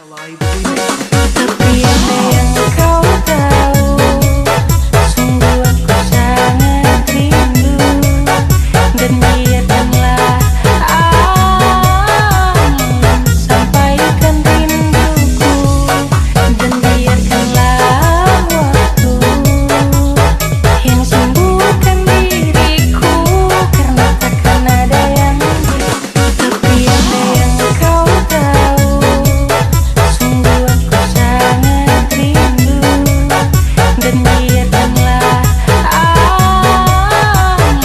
Tapi ada yang kau tahu, sungguh aku sangat rindu, dan biarkanlah angin sampaikan rinduku, dan biarkanlah waktu yang sembuhkan diriku, karena takkan ada yang tapi ada yang kau tahu, sungguh aku sangat rindu, dan biarkanlah angin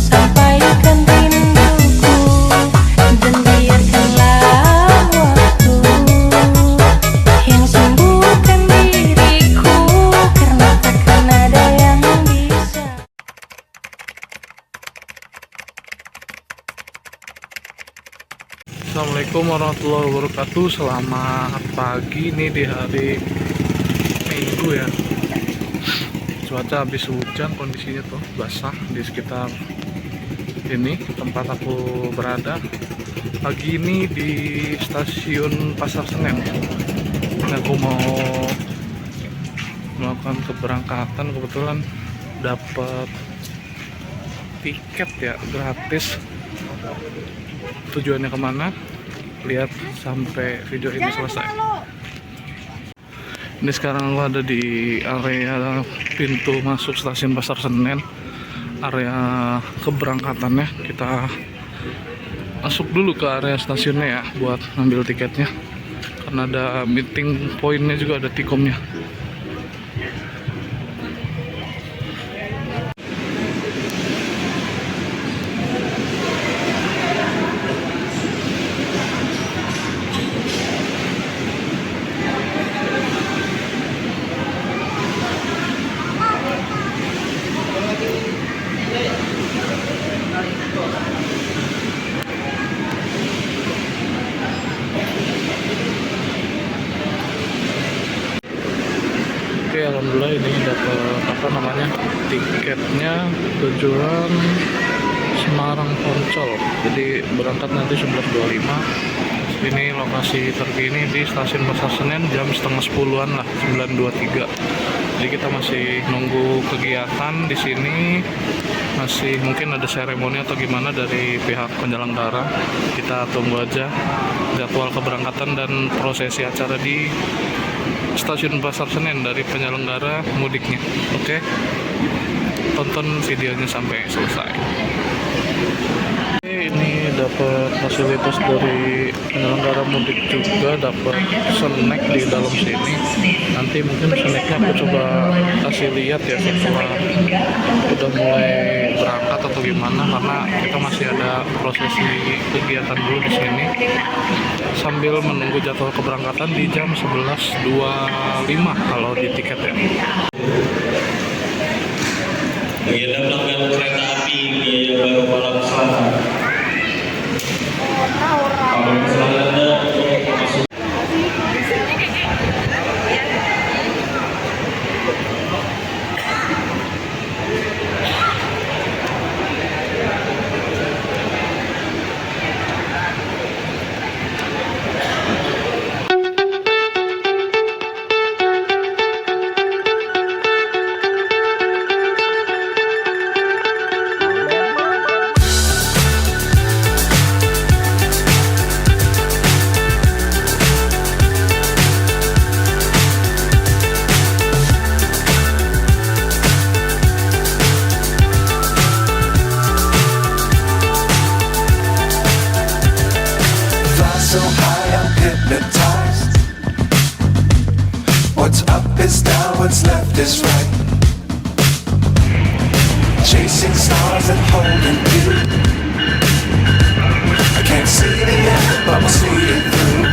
sampaikan rinduku, dan biarkanlah waktu yang sembuhkan diriku, karena takkan ada yang bisa. Assalamualaikum warahmatullahi wabarakatuh. Selamat pagi nih di hari Minggu ya. Cuaca habis hujan, kondisinya tuh basah di sekitar ini tempat aku berada. Pagi ini di stasiun Pasar Senen. Ini aku mau melakukan keberangkatan, kebetulan dapat tiket ya gratis. Tujuannya kemana? Lihat sampai video ini selesai. Ini sekarang aku ada di area pintu masuk stasiun Pasar Senen, area keberangkatannya. Kita masuk dulu ke area stasiunnya ya buat ngambil tiketnya, karena ada meeting pointnya juga, ada tikomnya. Oke, alhamdulillah ini dapat tiketnya tujuan Semarang Poncol. Jadi berangkat nanti 11.25. Ini lokasi terkini di stasiun Pasar Senen jam setengah 10-an lah, 9.23. Jadi kita masih nunggu kegiatan di sini, masih mungkin ada seremoni atau gimana dari pihak penyelenggara. Kita tunggu aja jadwal keberangkatan dan prosesi acara di stasiun Pasar Senen dari penyelenggara mudiknya. Oke, tonton videonya sampai selesai. Ini dapat fasilitas dari penyelenggara mudik juga, dapat snack di dalam sini. Nanti mungkin snacknya aku coba kasih lihat ya setelah udah mulai berangkat atau gimana, karena kita masih ada prosesi kegiatan dulu di sini sambil menunggu jadwal keberangkatan di jam 11.25 kalau di tiket ya. Agenda pelanggan kereta api biaya baru malam Selasa. Kabar selanjutnya untuk masuk. So high I'm hypnotized. What's up is down, what's left is right. Chasing stars and holding you. I can't see the end, but we'll see it through.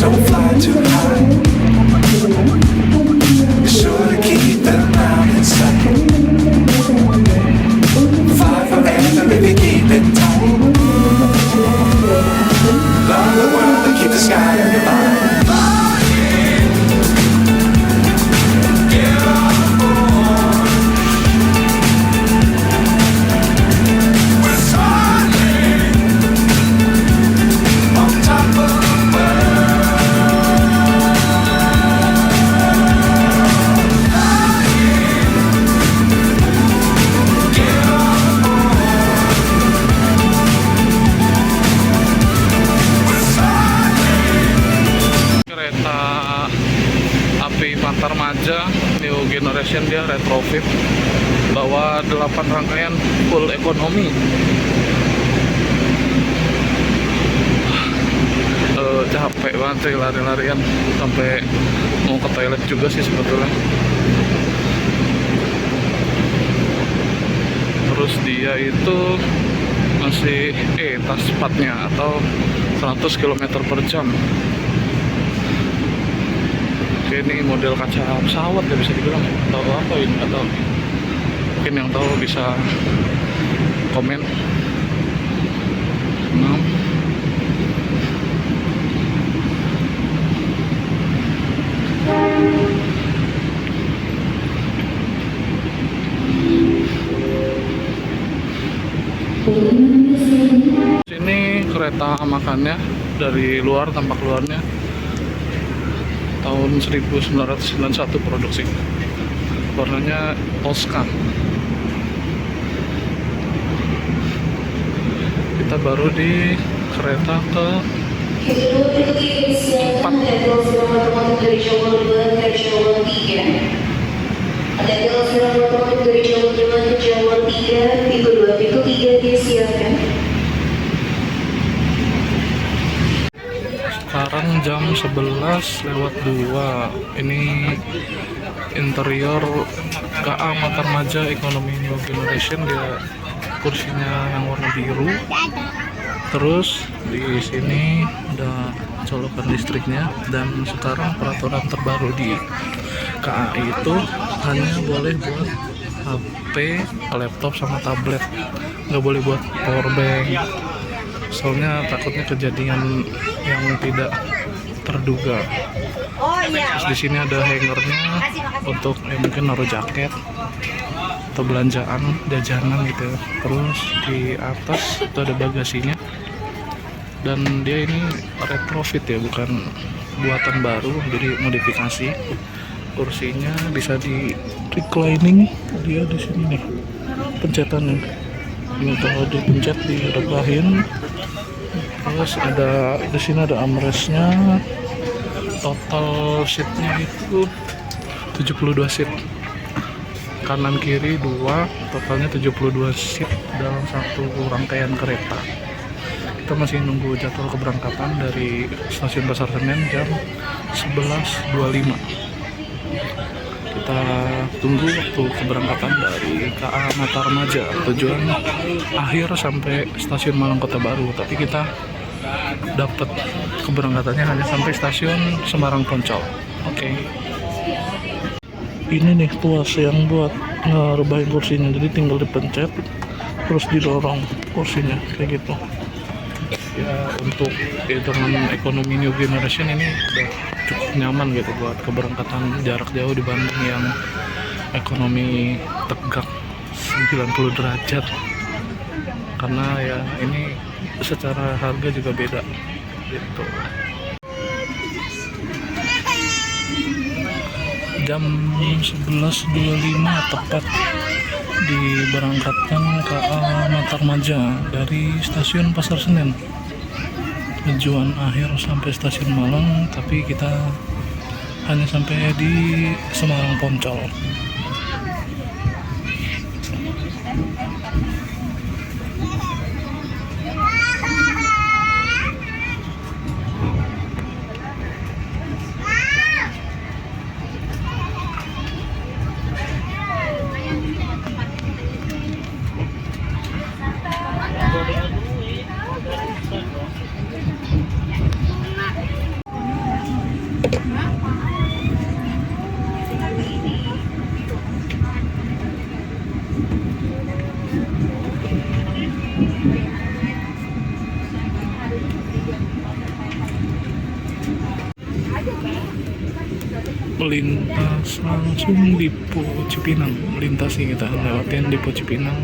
Don't fly Matarmaja New Generation, dia retrofit, bawa 8 rangkaian full ekonomi. Capek banget sih lari-larian, sampai mau ke toilet juga sih sebetulnya. Terus dia itu masih tas spatnya atau 100 km per jam. Oke, ini model kaca pesawat ya bisa dibilang, atau apa ini, atau mungkin yang tahu bisa komen. Nah, sini kereta makannya dari luar, tampak luarnya tahun 1991 produksi, warnanya Tosca. Kita baru di kereta ke 4. Sekarang jam 11:02. Ini interior KA Matarmaja Economy New Generation, dia kursinya yang warna biru. Terus di sini ada colokan listriknya, dan sekarang peraturan terbaru di KA itu hanya boleh buat HP, laptop sama tablet, nggak boleh buat power bank. Soalnya takutnya kejadian yang tidak terduga. Terus di sini ada hangernya untuk mungkin naruh jaket atau belanjaan, jajanan gitu. Terus di atas itu ada bagasinya, dan dia ini retrofit ya, bukan buatan baru, jadi modifikasi. Kursinya bisa di reclining, dia di sini nih pencetannya. Ini kalau dipencet direbahin. Terus ada di sini ada armrestnya. Total seatnya itu 72 seat, kanan kiri 2, totalnya 72 seat dalam satu rangkaian kereta. Kita masih nunggu jadwal keberangkatan dari stasiun Pasar Senen jam 11:25. Kita tunggu waktu keberangkatan dari KA Matarmaja, tujuan akhir sampai stasiun Malang Kota Baru, tapi kita dapat keberangkatannya hanya sampai stasiun Semarang Poncol. Oke. Ini nih tuas yang buat ngerebahin kursinya, jadi tinggal dipencet terus didorong kursinya kayak gitu. Ya, untuk hitungan ekonomi New Generation ini udah cukup nyaman gitu buat keberangkatan jarak jauh dibanding yang ekonomi tegak 90 derajat, karena ya ini secara harga juga beda gitu. Jam 11:25 tepat diberangkatkan KA Matarmaja dari stasiun Pasar Senen, tujuan akhir sampai stasiun Malang, tapi kita hanya sampai di Semarang Poncol. Melintas langsung Dipo Cipinang, melintasi kita lewatin Dipo Cipinang.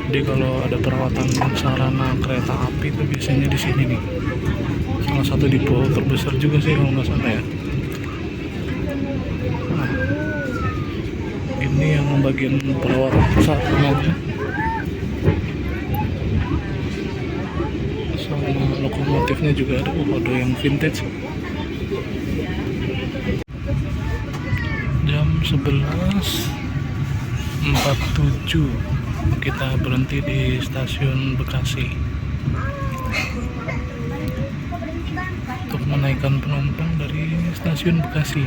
Jadi kalau ada perawatan sarana kereta api itu biasanya di sini nih, salah satu Dipo terbesar juga sih kalau nggak salah ya. Nah, ini yang bagian perawatan sarananya sama lokomotifnya juga ada yang vintage. 11.47 kita berhenti di stasiun Bekasi untuk menaikkan penumpang dari stasiun Bekasi.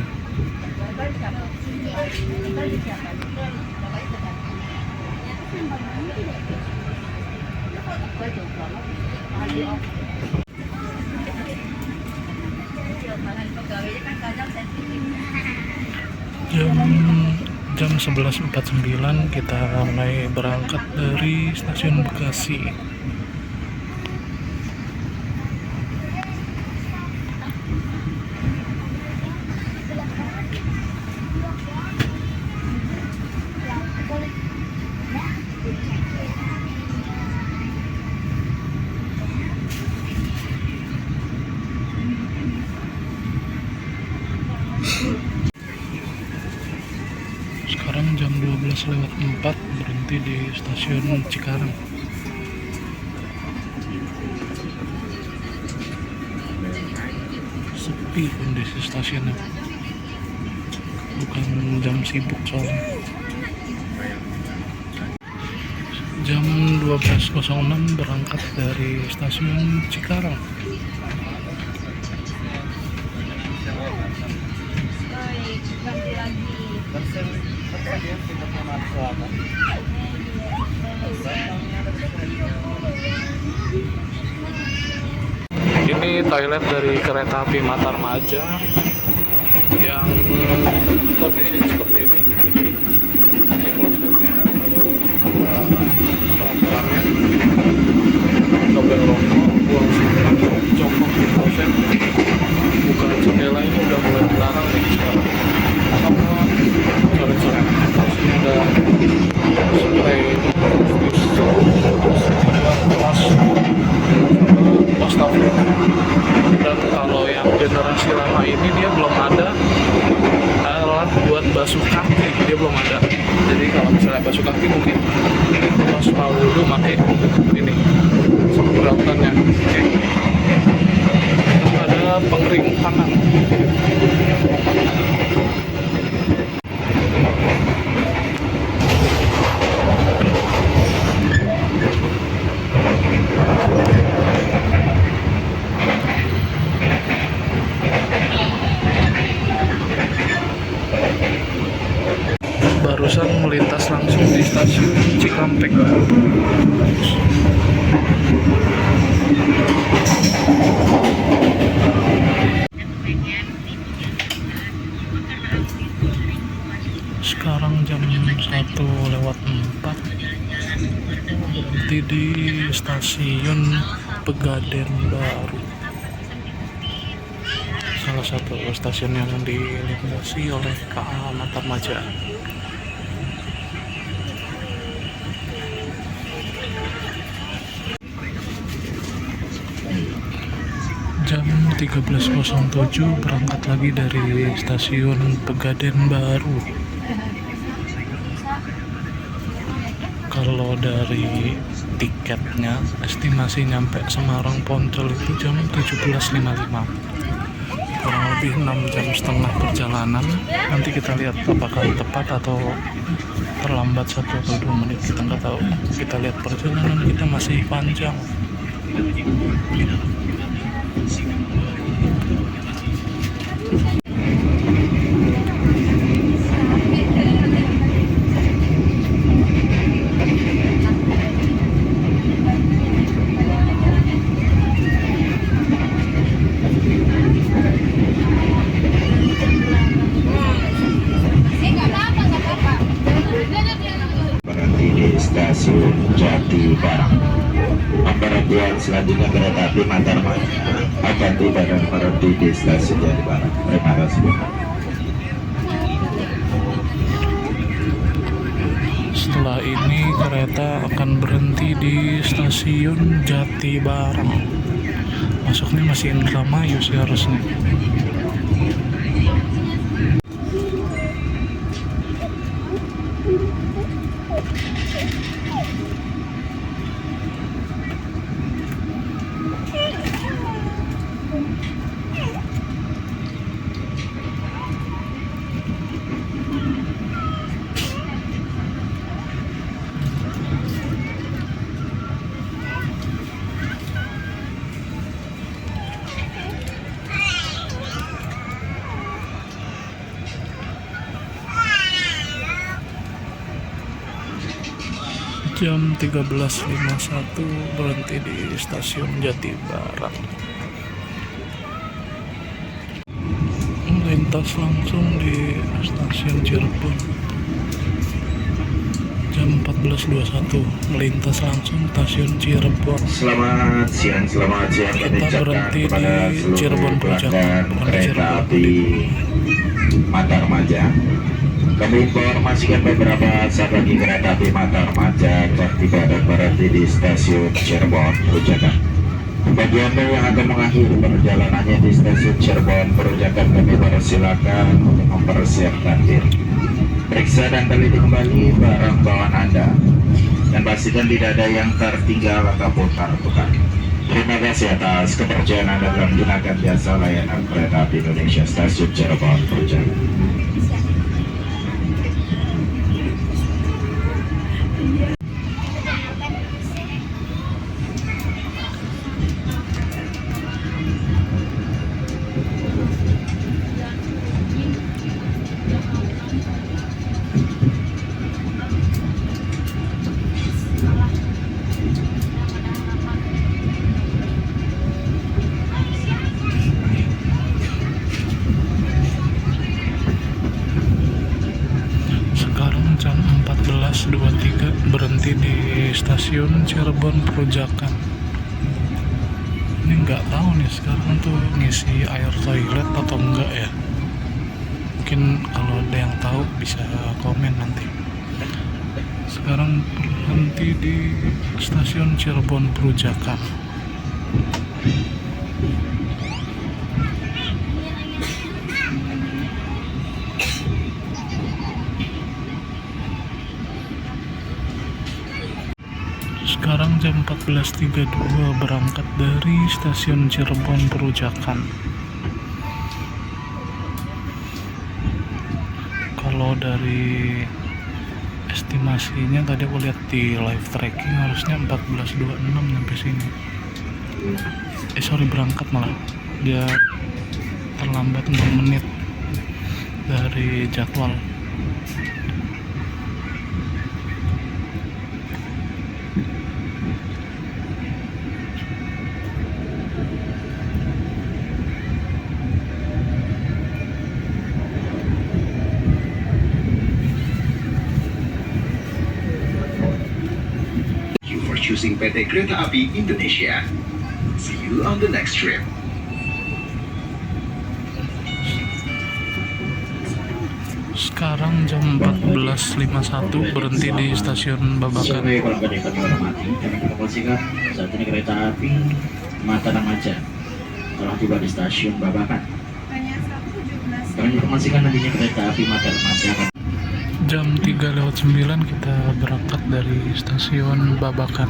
Jam 11.49 kita mulai berangkat dari stasiun Bekasi. Sekarang jam 12.04 berhenti di stasiun Cikarang. Sepi kondisi stasiunnya, bukan jam sibuk soalnya. Jam 12.06 berangkat dari stasiun Cikarang. Ini toilet dari kereta api Matarmaja yang kondisinya seperti ini. Ini klosetnya, peraturannya, dobel rokok, buang sampah, jongkok di kloset, buka jendela ini udah mulai dilarang nih sekarang. Sama coret-coret, sini ada spray wastafel. Dan kalau yang generasi lama ini dia belum ada alat buat basuh kaki, dia belum ada. Jadi kalau misalnya basuh kaki mungkin pas mau wudhu pakai ini semprotannya. Oke. Terus ada pengering tangan. Barusan melintas langsung di stasiun Cikampek. Sekarang jam 1:04 berhenti di stasiun Pegadaian Baru, salah satu stasiun yang dilintasi oleh KA Matarmaja. Jam 13.07 berangkat lagi dari stasiun Pegadaian Baru. Kalau dari tiketnya estimasi nyampe Semarang Poncol itu jam 17.55, kurang lebih 6,5 jam perjalanan. Nanti kita lihat apakah tepat atau terlambat 1 atau 2 menit, kita nggak tahu. Kita lihat perjalanan kita masih panjang. Berhenti di stasiun Jati Barang. Pemberhentian selanjutnya kereta api Matarmaja akan tiba dan berhenti di stasiun Jati Barang. Terima kasih. Setelah ini kereta akan berhenti di stasiun Jati Barang. Masuknya masih Indramayu sih harusnya. Jam 13.51 berhenti di stasiun Jati Barat. Melintas langsung di stasiun Cirebon. Jam 14.21 melintas langsung stasiun Cirebon. Selamat siang Kita berhenti kepada di seluruh Cirebon Pujakan, bukan di kereta Cirebon. api Matarmaja. Kami informasikan beberapa saat lagi kereta api Matarmaja akan tiba dan berhenti di stasiun Cirebon Pujakan. Bagi Anda yang akan mengakhiri perjalanannya di stasiun Cirebon Pujakan, kami persilakan untuk mempersiapkan diri. Periksa dan teliti kembali barang bawaan Anda dan pastikan tidak ada yang tertinggal ataupun tertukar. Terima kasih atas kepercayaan Anda dalam menggunakan jasa layanan kereta api Indonesia stasiun Cirebon Pujakan. Sekarang jam 14.23 berhenti di stasiun Cirebon Pujakan. Ini nggak tahu nih sekarang tuh ngisi air toilet atau enggak ya. Mungkin kalau ada yang tahu bisa komen nanti. Sekarang berhenti di stasiun Cirebon Pujakan. Sekarang jam 14.32 berangkat dari stasiun Cirebon Pujakan. Kalau dari estimasinya tadi aku lihat di live tracking harusnya 14.26 sampai sini. Berangkat malah dia terlambat 6 menit dari jadwal. Choosing PT Kereta Api Indonesia. See you on the next trip. Sekarang jam 14.51 berhenti di stasiun Babakan. Sebagai pelanggan yang kami hormati, kami informasikan saat ini kereta api Matarmaja telah tiba di stasiun Babakan. Kami informasikan nantinya kereta api Matarmaja akan Jam 3:09 kita berangkat dari stasiun Babakan.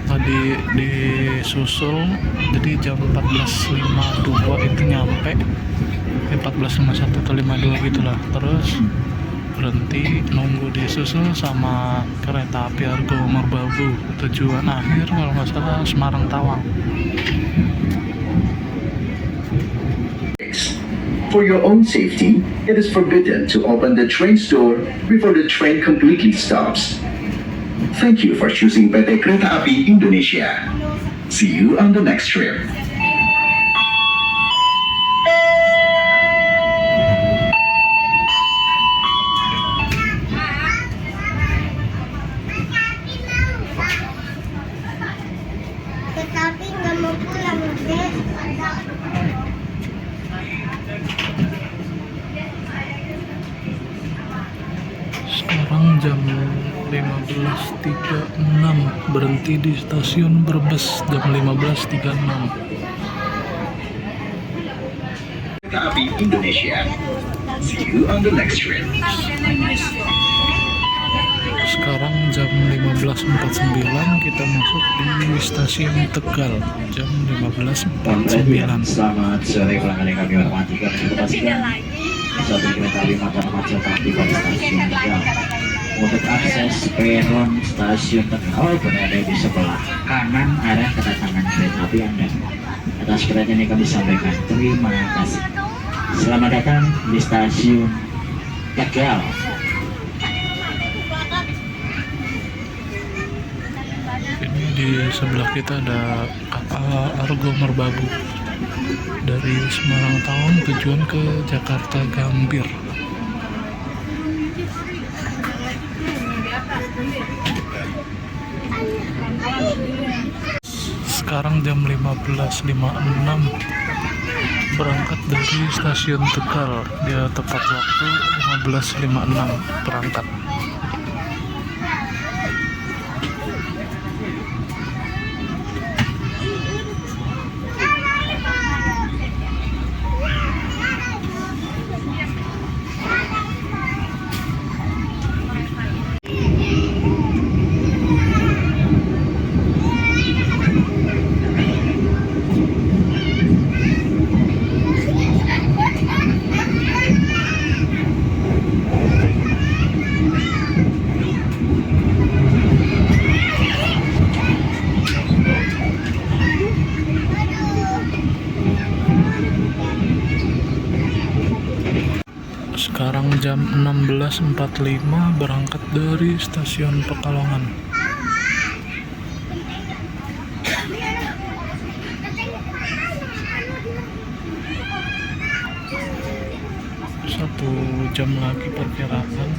Tadi disusul, jadi jam 14.52 itu nyampe, 14.51 atau 52 gitulah. Terus berhenti nunggu disusul sama kereta api Argo Merbabu, tujuan akhir kalau nggak salah Semarang Tawang. For your own safety, it is forbidden to open the train's door before the train completely stops. Thank you for choosing PT Kereta Api Indonesia. See you on the next trip. Tetapi nggak mau pulang, Dek. Sekarang jam 15.36 berhenti di stasiun Brebes jam 15.36. Kereta Api Indonesia. See you on the next trip. Sekarang jam 15.49 kita masuk di stasiun Tegal jam 15.49. Selamat sore pelanggan yang kami hormati, kami informasikan saat ini kereta api Matarmaja telah tiba di stasiun Tegal. Untuk akses peron stasiun Tegal berada di sebelah kanan arah kedatangan kereta api Anda. Atas perhatiannya kami sampaikan terima kasih. Selamat datang di stasiun Tegal. Ini di sebelah kita ada KA Argo Merbabu dari Semarang Town tujuan ke Jakarta Gambir. Sekarang jam 15.56, berangkat dari stasiun Tegal. Dia tepat waktu 15.56 berangkat. Sekarang jam 16.45, berangkat dari stasiun Pekalongan. Satu jam lagi perkirakan,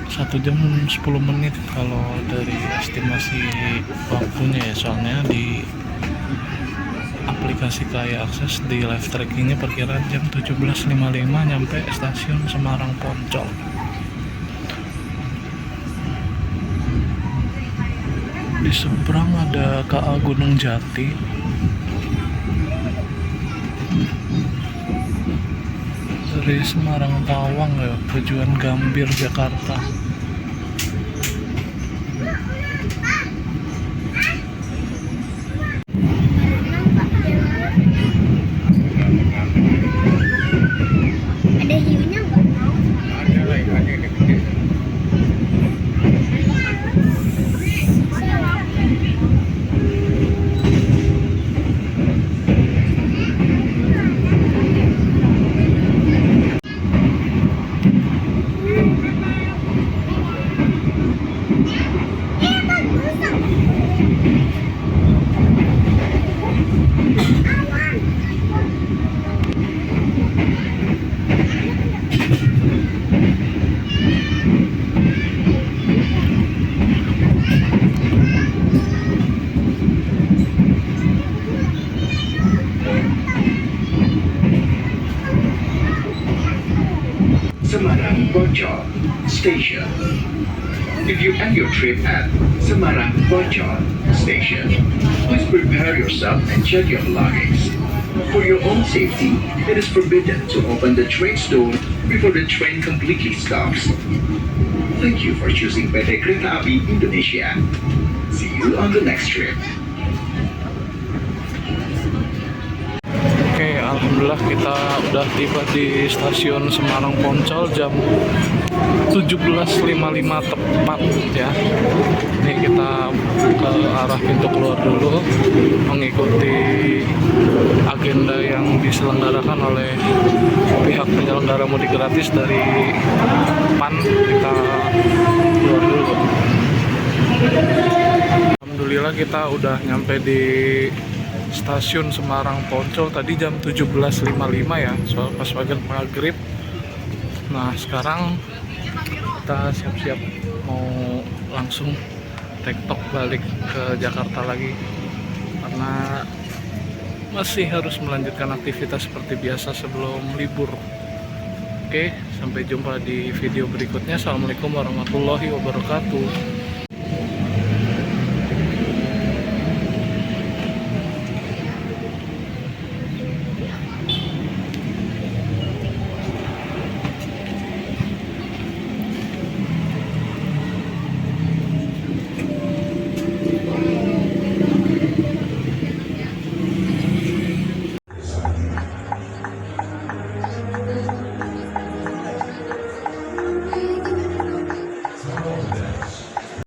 1 jam 10 menit kalau dari estimasi waktunya ya, soalnya di aplikasi KAI Akses di live trackingnya perkiraan jam 17.55 nyampe stasiun Semarang Poncol. Di seberang ada KA Gunung Jati. Dari Semarang Tawang ya, tujuan Gambir Jakarta. Ada hiunya nggak? Semarang Poncol Station. If you end your trip at Semarang Poncol Station, please prepare yourself and check your belongings. For your own safety, it is forbidden to open the train's door before the train completely stops. Thank you for choosing PT Kereta Api Indonesia. See you on the next trip. Oke, alhamdulillah kita udah tiba di stasiun Semarang Poncol jam 17.55 tepat ya. Ini kita ke arah pintu keluar dulu, mengikuti agenda yang diselenggarakan oleh pihak penyelenggara mudik gratis dari PAN. Kita keluar dulu. Alhamdulillah kita udah nyampe di stasiun Semarang Poncol tadi jam 17.55 ya, soal pas bagian maghrib. Nah sekarang kita siap-siap mau langsung tektok balik ke Jakarta lagi karena masih harus melanjutkan aktivitas seperti biasa sebelum libur. Oke, sampai jumpa di video berikutnya. Assalamualaikum warahmatullahi wabarakatuh.